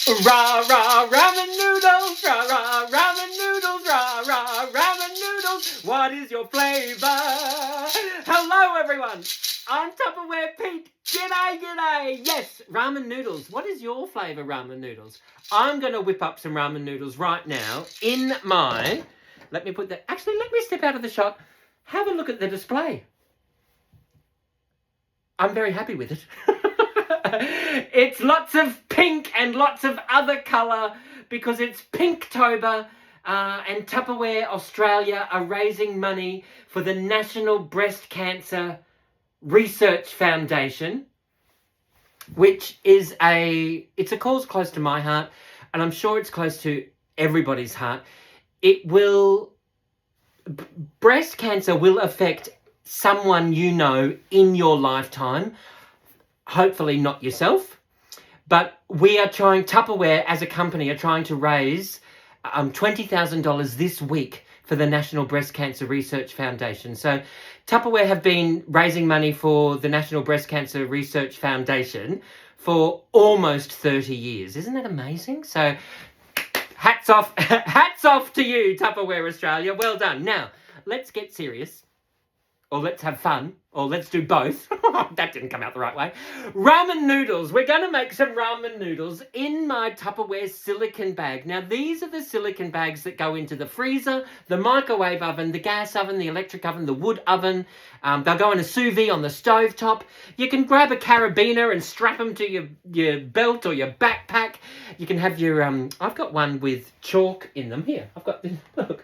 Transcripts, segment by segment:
Rah, rah, ramen noodles, rah, rah, ramen noodles, rah, rah, ramen noodles. What is your flavour? Hello, everyone. I'm Tupperware Pete. G'day, g'day. Yes, ramen noodles. What is your flavour, ramen noodles? I'm going to whip up some ramen noodles right now in my... Let me step out of the shot. Have a look at the display. I'm very happy with it. It's lots of pink and lots of other colour because it's Pinktober, and Tupperware Australia are raising money for the National Breast Cancer Research Foundation, which is it's a cause close to my heart, and I'm sure it's close to everybody's heart. Breast cancer will affect someone you know in your lifetime. Hopefully not yourself, but Tupperware as a company are trying to raise $20,000 this week for the National Breast Cancer Research Foundation. So Tupperware have been raising money for the National Breast Cancer Research Foundation for almost 30 years. Isn't that amazing? So hats off to you, Tupperware Australia. Well done. Now, let's get serious. Or let's have fun, or let's do both. That didn't come out the right way. Ramen noodles. We're going to make some ramen noodles in my Tupperware silicone bag. Now, these are the silicone bags that go into the freezer, the microwave oven, the gas oven, the electric oven, the wood oven. They'll go in a sous vide on the stove top. You can grab a carabiner and strap them to your belt or your backpack. You can have your... I've got one with chalk in them. Here, I've got this. Look,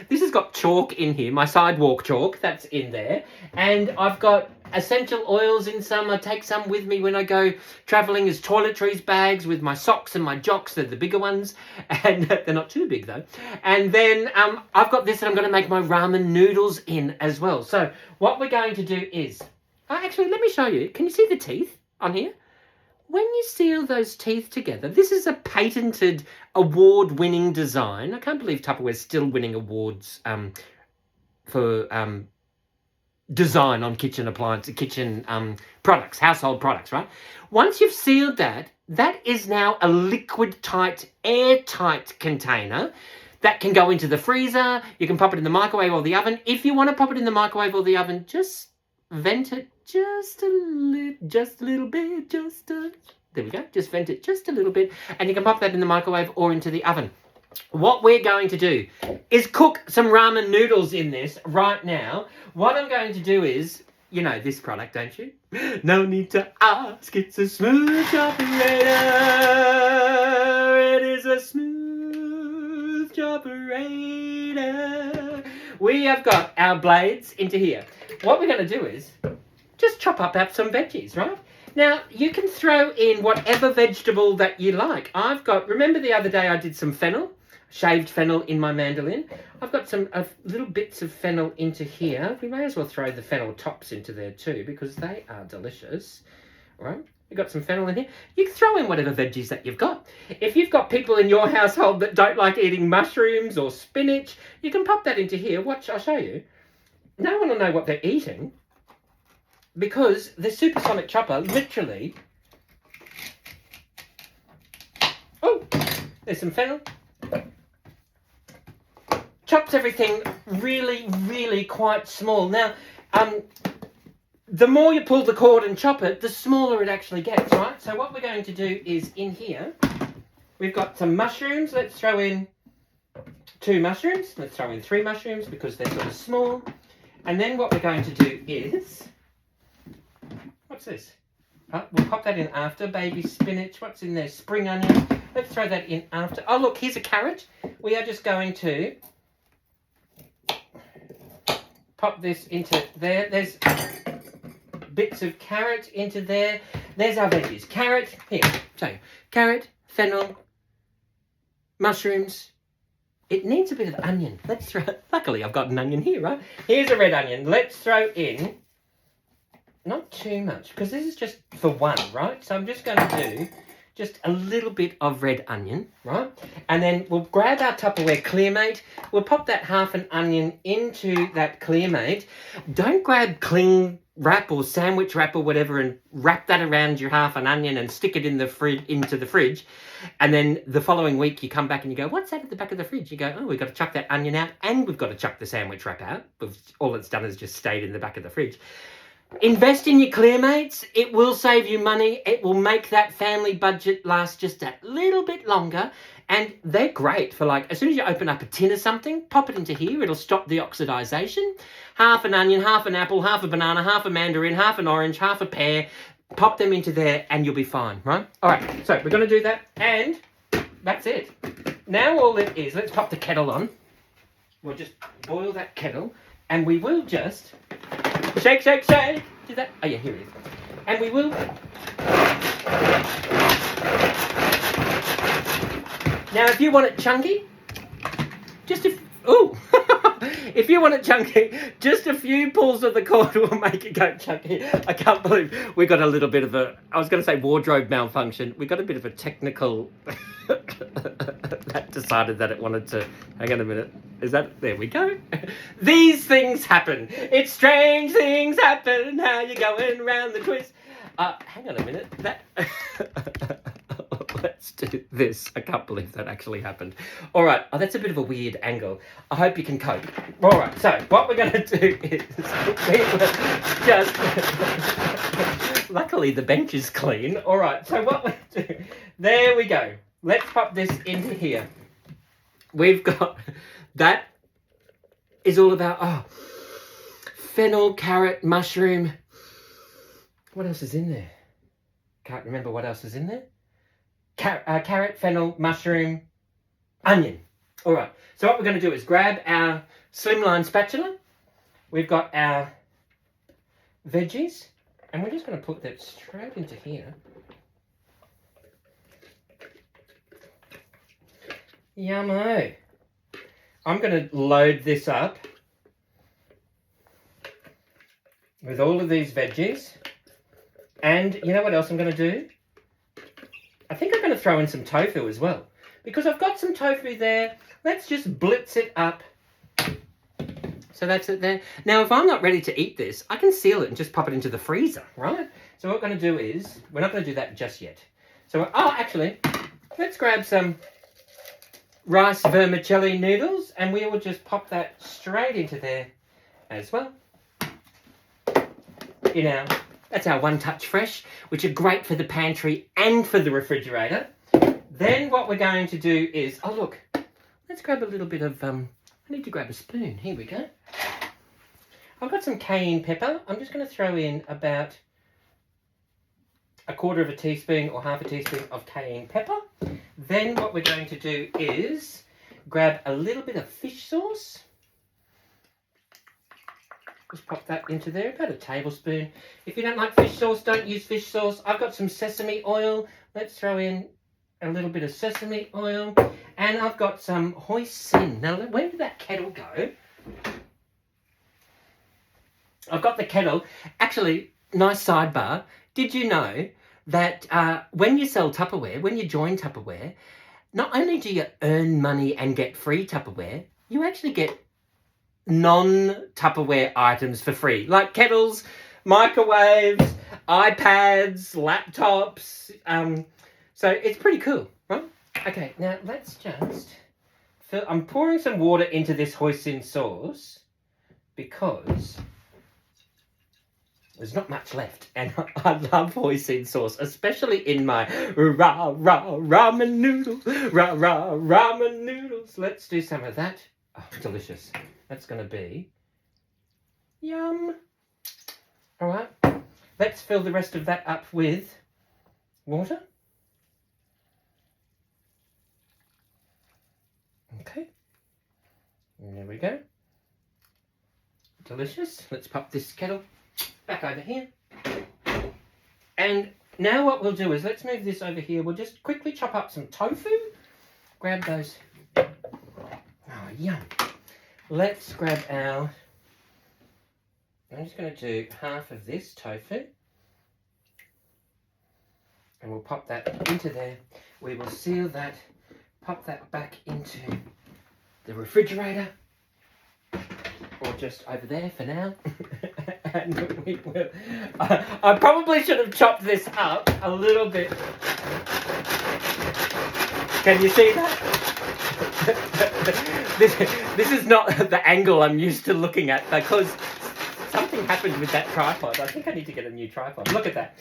this has got chalk in here, my sidewalk chalk. That's in there. And I've got essential oils in some. I take some with me when I go travelling as toiletries bags with my socks and my jocks. They're the bigger ones, and they're not too big though. And then I've got this that I'm going to make my ramen noodles in as well. So what we're going to do is... actually, let me show you. Can you see the teeth on here? When you seal those teeth together, this is a patented award-winning design. I can't believe Tupperware's still winning awards for design on kitchen products, household products, right? Once you've sealed that is now a liquid-tight, airtight container that can go into the freezer. You can pop it in the microwave or the oven. If you want to pop it in the microwave or the oven, just vent it just a little bit, there we go, just vent it just a little bit, and you can pop that in the microwave or into the oven. What we're going to do is cook some ramen noodles in this right now. What I'm going to do is, you know this product, don't you? No need to ask, it's a smooth operator. It is a smooth operator. We have got our blades into here. What we're going to do is just chop up some veggies, right? Now, you can throw in whatever vegetable that you like. Remember the other day I did some fennel? Shaved fennel in my mandolin. I've got some little bits of fennel into here. We may as well throw the fennel tops into there too because they are delicious. All right? You've got some fennel in here. You can throw in whatever veggies that you've got. If you've got people in your household that don't like eating mushrooms or spinach, you can pop that into here. Watch, I'll show you. No one will know what they're eating because the supersonic chopper literally... Oh, there's some fennel. Chops everything really, really quite small. Now, the more you pull the cord and chop it, the smaller it actually gets, right? So what we're going to do is in here, we've got some mushrooms. Let's throw in 2 mushrooms. Let's throw in 3 mushrooms because they're sort of small. And then what we're going to do is... What's this? We'll pop that in after. Baby spinach. What's in there? Spring onions. Let's throw that in after. Oh, look, here's a carrot. We are just going to pop this into there. There's bits of carrot into there. There's our veggies. Carrot, here, show you. Carrot, fennel, mushrooms. It needs a bit of onion. Let's throw... Luckily, I've got an onion here, right? Here's a red onion. Let's throw in... Not too much, because this is just for one, right? So I'm just going to do just a little bit of red onion, right? And then we'll grab our Tupperware Clearmate. We'll pop that half an onion into that Clearmate. Don't grab cling wrap or sandwich wrap or whatever and wrap that around your half an onion and stick it in the into the fridge. And then the following week you come back and you go, what's that at the back of the fridge? You go, oh, we've got to chuck that onion out and we've got to chuck the sandwich wrap out. All it's done is just stayed in the back of the fridge. Invest in your Clearmates. It will save you money. It will make that family budget last just that little bit longer. And they're great for, like, as soon as you open up a tin of something, pop it into here. It'll stop the oxidization. Half an onion, half an apple, half a banana, half a mandarin, half an orange, half a pear. Pop them into there and you'll be fine, right? All right, so we're going to do that and that's it. Now all it is, let's pop the kettle on. We'll just boil that kettle and we will just shake, shake, shake. Do that. Oh yeah, here it is. And we will. Now, if you want it chunky, just if you want it chunky, just a few pulls of the cord will make it go chunky. I can't believe we got a little bit of a, I was going to say wardrobe malfunction. We got a bit of a technical, that decided that it wanted to, hang on a minute. Is that, there we go. These things happen. It's strange things happen. How you going round the twist? Hang on a minute. That, let's do this. I can't believe that actually happened. All right. Oh, that's a bit of a weird angle. I hope you can cope. All right. So what we're going to do is we will just, luckily the bench is clean. All right. So what we do, there we go. Let's pop this into here. We've got, that is all about, fennel, carrot, mushroom. What else is in there? Can't remember what else is in there. Carrot, fennel, mushroom, onion. All right. So what we're going to do is grab our slimline spatula. We've got our veggies. And we're just going to put that straight into here. Yummo. I'm going to load this up with all of these veggies. And you know what else I'm going to do? I think I'm going to throw in some tofu as well. Because I've got some tofu there. Let's just blitz it up. So that's it there. Now, if I'm not ready to eat this, I can seal it and just pop it into the freezer, right? So what we're going to do is, we're not going to do that just yet. So, actually, let's grab some rice vermicelli noodles and we will just pop that straight into there as well. You know, that's our One Touch Fresh, which are great for the pantry and for the refrigerator. Then what we're going to do is, oh look, let's grab a little bit of, I need to grab a spoon. Here we go. I've got some cayenne pepper. I'm just going to throw in about a quarter of a teaspoon or half a teaspoon of cayenne pepper. Then what we're going to do is grab a little bit of fish sauce. Just pop that into there, about a tablespoon. If you don't like fish sauce, don't use fish sauce. I've got some sesame oil. Let's throw in a little bit of sesame oil. And I've got some hoisin. Now, where did that kettle go? I've got the kettle. Actually, nice sidebar. Did you know that when you sell Tupperware, when you join Tupperware, not only do you earn money and get free Tupperware, you actually get non-Tupperware items for free, like kettles, microwaves, iPads, laptops. So it's pretty cool, right? Okay, now let's just fill. I'm pouring some water into this hoisin sauce because there's not much left, and I love hoisin sauce, especially in my ramen noodles. Ramen noodles. Let's do some of that. Oh, delicious. That's going to be yum. All right. Let's fill the rest of that up with water. Okay. And there we go. Delicious. Let's pop this kettle back over here. And now what we'll do is, let's move this over here. We'll just quickly chop up some tofu. Grab those. Oh, yum. Let's grab our, I'm just going to do half of this tofu. And we'll pop that into there. We will seal that, pop that back into the refrigerator, or just over there for now. And we will. I probably should have chopped this up a little bit. Can you see that? This is not the angle I'm used to looking at, because something happened with that tripod. I think I need to get a new tripod. Look at that.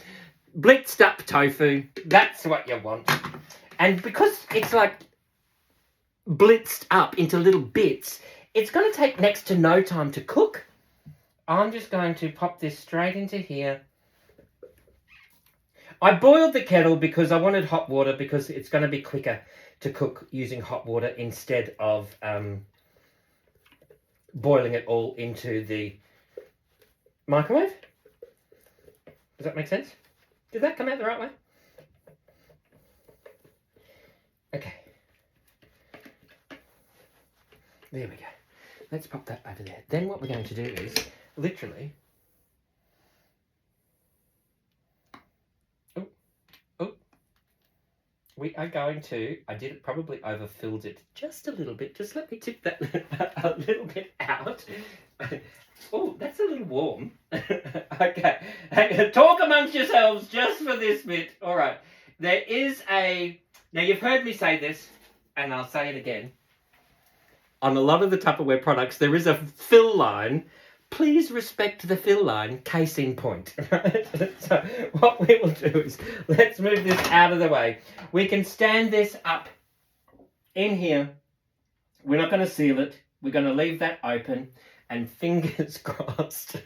Blitzed up tofu. That's what you want. And because it's like blitzed up into little bits, it's going to take next to no time to cook. I'm just going to pop this straight into here. I boiled the kettle because I wanted hot water, because it's going to be quicker to cook using hot water instead of boiling it all into the microwave. Does that make sense? Did that come out the right way? Okay. There we go. Let's pop that over there. Then what we're going to do is literally... we are going to... I did it, probably overfilled it just a little bit. Just let me tip that a little bit out. Oh, that's a little warm. Okay. Talk amongst yourselves just for this bit. All right. There is a... Now, you've heard me say this, and I'll say it again. On a lot of the Tupperware products, there is a fill line. Please respect the fill line, case in point. Right? So what we will do is, let's move this out of the way. We can stand this up in here. We're not going to seal it. We're going to leave that open. And fingers crossed,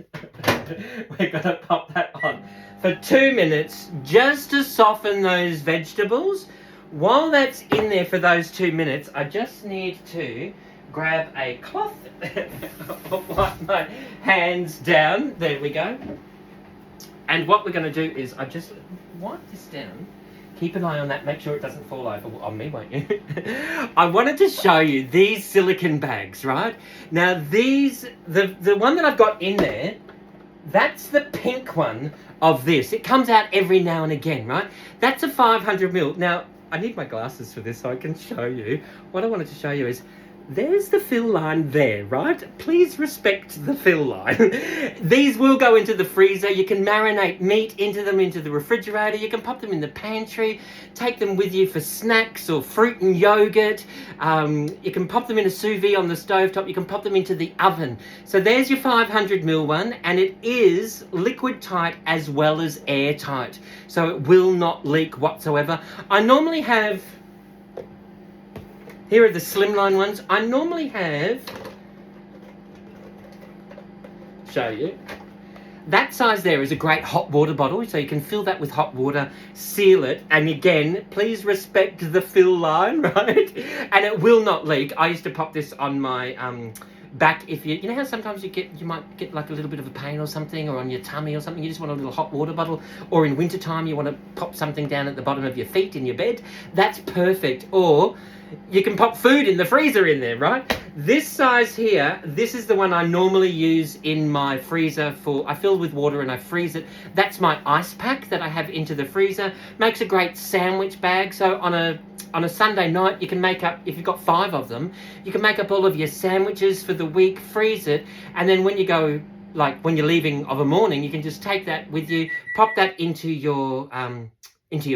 we're going to pop that on for 2 minutes just to soften those vegetables. While that's in there for those 2 minutes, I just need to grab a cloth, wipe my hands down. There we go. And what we're going to do is I just wipe this down. Keep an eye on that. Make sure it doesn't fall over on me, won't you? I wanted to show you these silicone bags, right? Now these, the one that I've got in there, that's the pink one of this. It comes out every now and again, right? That's a 500 ml. Now, I need my glasses for this so I can show you. What I wanted to show you is, there's the fill line there, right? Please respect the fill line. These will go into the freezer. You can marinate meat into the refrigerator. You can pop them in the pantry. Take them with you for snacks or fruit and yogurt. You can pop them in a sous vide on the stovetop. You can pop them into the oven. So there's your 500 ml one, and it is liquid tight as well as airtight. So it will not leak whatsoever. I normally have... Here are the slimline ones. I normally have, show you, that size there is a great hot water bottle, so you can fill that with hot water, seal it, and again, please respect the fill line, right? And it will not leak. I used to pop this on my back if you know how sometimes you might get like a little bit of a pain or something, or on your tummy or something, you just want a little hot water bottle, or in winter time you want to pop something down at the bottom of your feet in your bed. That's perfect. Or you can pop food in the freezer in there, right? This size here, this is the one I normally use in my freezer for, I fill with water and I freeze it. That's my ice pack that I have into the freezer. Makes a great sandwich bag. So on a Sunday night, you can make up, if you've got 5 of them, you can make up all of your sandwiches for the week, freeze it, and then when you go, like when you're leaving of a morning, you can just take that with you, pop that into your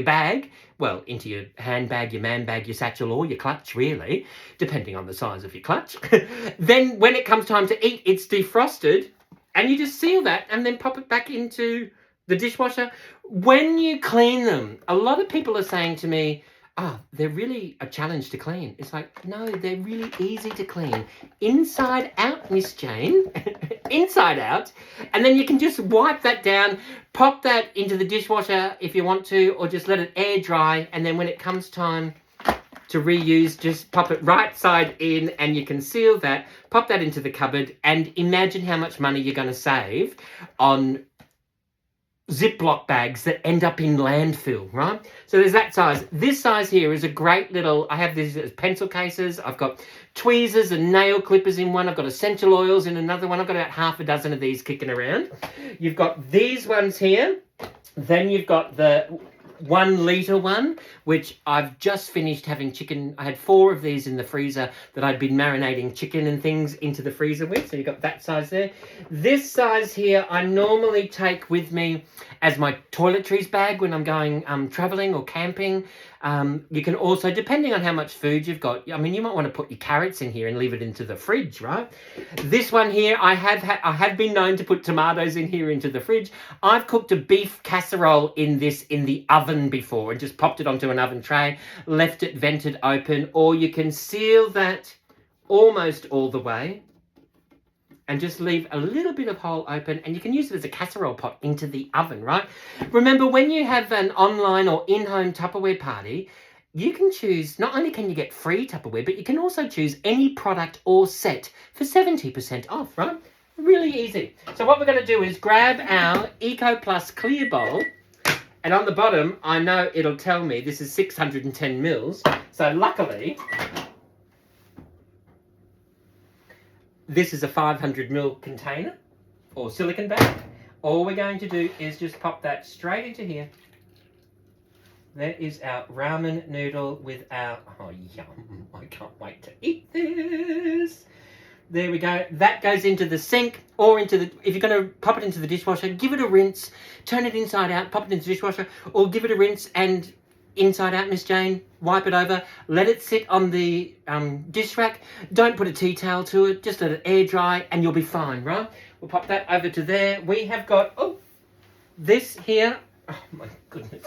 bag, well, into your handbag, your man bag, your satchel, or your clutch, really, depending on the size of your clutch. Then when it comes time to eat, it's defrosted, and you just seal that and then pop it back into the dishwasher. When you clean them, a lot of people are saying to me, oh, they're really a challenge to clean. It's like, no, they're really easy to clean. Inside out, Miss Jane. Inside out. And then you can just wipe that down, pop that into the dishwasher if you want to, or just let it air dry. And then when it comes time to reuse, just pop it right side in and you can seal that, pop that into the cupboard, and imagine how much money you're going to save on Ziploc bags that end up in landfill, right? So there's that size. This size here is a great little, I have these as pencil cases. I've got tweezers and nail clippers in one. I've got essential oils in another one. I've got about half a dozen of these kicking around. You've got these ones here. Then you've got the 1 litre one, which I've just finished having chicken. I had 4 of these in the freezer that I'd been marinating chicken and things into the freezer with. So you've got that size there. This size here, I normally take with me as my toiletries bag when I'm going traveling or camping. You can also, depending on how much food you've got, I mean, you might want to put your carrots in here and leave it into the fridge, right? This one here, I have been known to put tomatoes in here into the fridge. I've cooked a beef casserole in the oven before and just popped it onto an oven tray, left it vented open, or you can seal that almost all the way and just leave a little bit of hole open, and you can use it as a casserole pot into the oven, right? Remember, when you have an online or in-home Tupperware party, you can choose, not only can you get free Tupperware, but you can also choose any product or set for 70% off, right? Really easy. So what we're going to do is grab our Eco Plus clear bowl, and on the bottom, I know it'll tell me this is 610 mils. So luckily, this is a 500 ml container or silicone bag. All we're going to do is just pop that straight into here. There is our ramen noodle with our, oh yum, I can't wait to eat this. There we go. That goes into the sink or into the, if you're going to pop it into the dishwasher, give it a rinse, turn it inside out, pop it into the dishwasher, or give it a rinse and inside out, Miss Jane, wipe it over, let it sit on the dish rack. Don't put a tea towel to it, just let it air dry and you'll be fine, right? We'll pop that over to there. We have got, this here. Oh my goodness.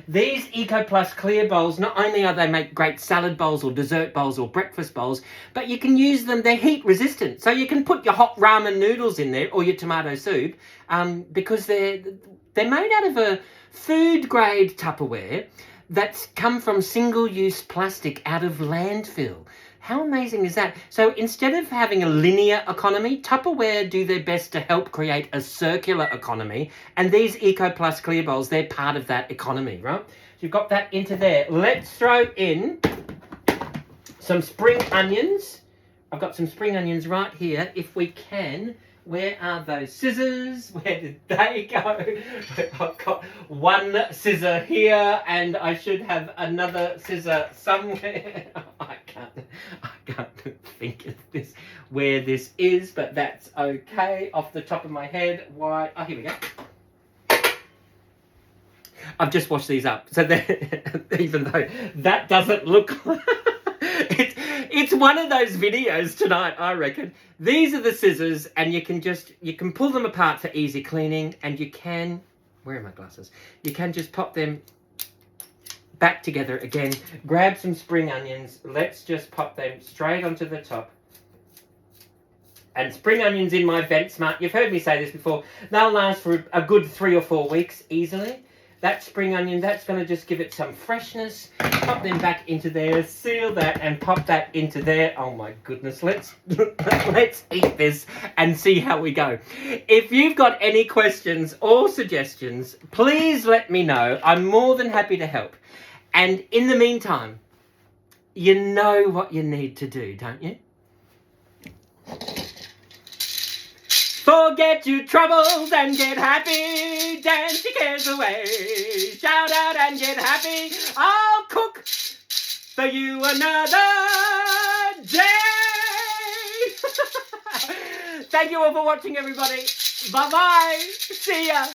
These Eco Plus clear bowls, not only are they make great salad bowls or dessert bowls or breakfast bowls, but you can use them, they're heat resistant. So you can put your hot ramen noodles in there or your tomato soup because they're made out of a food grade Tupperware that's come from single-use plastic out of landfill. How amazing is that? So instead of having a linear economy, Tupperware do their best to help create a circular economy. And these Eco Plus clear bowls, they're part of that economy, right? So you've got that into there. Let's throw in some spring onions. I've got some spring onions right here, if we can. Where are those scissors? Where did they go? I've got one scissor here and I should have another scissor somewhere. I can't think of this, where this is, but that's okay. Off the top of my head, why? Oh, here we go. I've just washed these up. So even though that doesn't look it's one of those videos tonight, I reckon. These are the scissors, and you can pull them apart for easy cleaning, and you can, where are my glasses? You can just pop them back together again. Grab some spring onions. Let's just pop them straight onto the top. And spring onions in my Vent Smart, you've heard me say this before, they'll last for a good 3 or 4 weeks easily. That spring onion, that's going to just give it some freshness. Pop them back into there, seal that and pop that into there. Oh my goodness, let's eat this and see how we go. If you've got any questions or suggestions, please let me know. I'm more than happy to help. And in the meantime, you know what you need to do, don't you? Forget your troubles and get happy, dance your cares away, shout out and get happy, I'll cook for you another day. Thank you all for watching, everybody. Bye-bye. See ya.